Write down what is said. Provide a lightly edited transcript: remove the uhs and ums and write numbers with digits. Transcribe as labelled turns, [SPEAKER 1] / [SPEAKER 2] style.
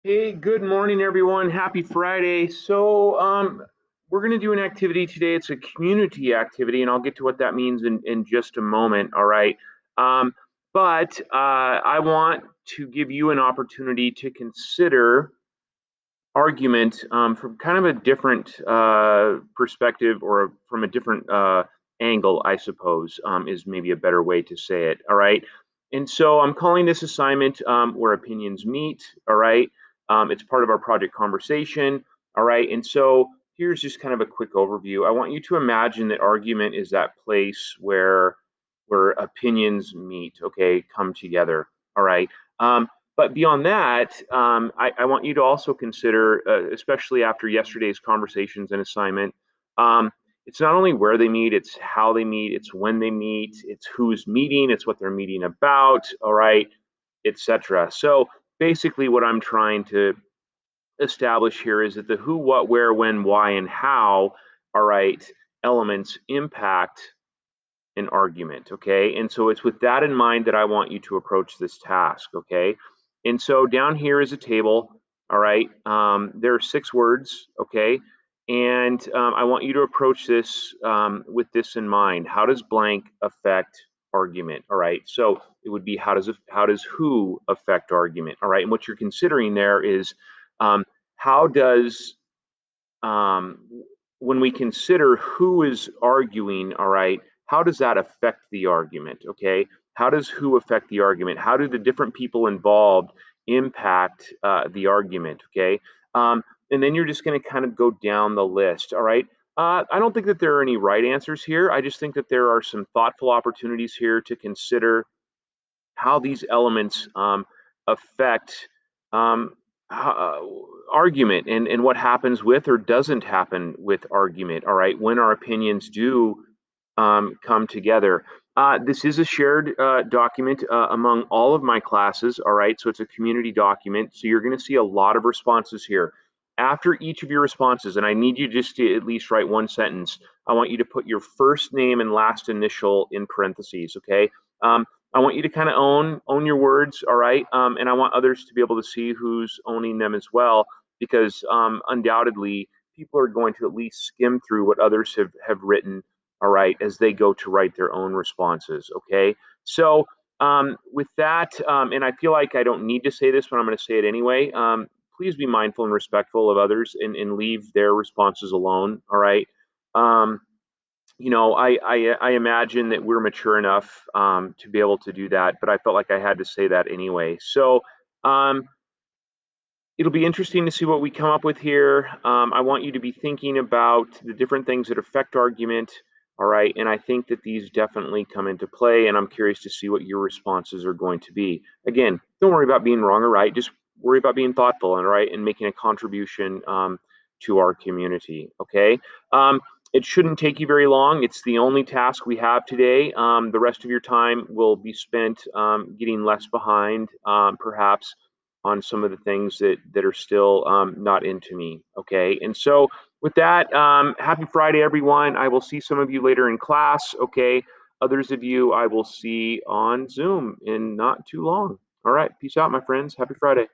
[SPEAKER 1] Hey, good morning, everyone. Happy Friday. We're going to do an activity today. It's a community activity, and I'll get to what that means in just a moment. All right. I want to give you an opportunity to consider argument from kind of a different perspective or from a different angle, I suppose, is maybe a better way to say it. All right. And so I'm calling this assignment where opinions meet. All right. It's part of our project conversation. All right. And so here's just kind of a quick overview. I want you to imagine that argument is that place where opinions meet, okay, come together. All right. But beyond that, I want you to also consider, especially after yesterday's conversations and assignment, it's not only where they meet, it's how they meet, it's when they meet, it's who's meeting, it's what they're meeting about, all right, etc. So basically, what I'm trying to establish here is that the who, what, where, when, why, and how, all right, elements impact an argument, okay? And so it's with that in mind that I want you to approach this task, okay? And so down here is a table, all right? There are 6 words, okay? And I want you to approach this with this in mind. How does blank affect argument? All right. So it would be how does who affect argument? All right. And what you're considering there is um, how does um, when we consider who is arguing, all right, how does that affect the argument? Okay, how does who affect the argument? How do the different people involved impact the argument? Okay, and then you're just going to kind of go down the list. All right. I don't think that there are any right answers here. I just think that there are some thoughtful opportunities here to consider how these elements affect um, argument and what happens with or doesn't happen with argument. All right, when our opinions do come together. This is a shared document among all of my classes. All right, so it's a community document. So you're going to see a lot of responses here. After each of your responses, and I need you just to at least write one sentence, I want you to put your first name and last initial in parentheses, okay? I want you to kind of own your words, all right? And I want others to be able to see who's owning them as well, because undoubtedly people are going to at least skim through what others have written, all right, as they go to write their own responses, okay? So with that, and I feel like I don't need to say this, but I'm going to say it anyway. Please be mindful and respectful of others and leave their responses alone, all right? Um, I imagine that we're mature enough to be able to do that, but I felt like I had to say that anyway. So um, it'll be interesting to see what we come up with here. I want you to be thinking about the different things that affect argument. All right. And I think that these definitely come into play. And I'm curious to see what your responses are going to be. Again, don't worry about being wrong or right. Just worry about being thoughtful and right and making a contribution to our community. Okay. It shouldn't take you very long. It's the only task we have today. The rest of your time will be spent getting less behind, perhaps on some of the things that are still not into me. Okay, and so with that, happy Friday, everyone. I will see some of you later in class. Okay, others of you I will see on Zoom in not too long. All right, peace out, my friends. Happy Friday.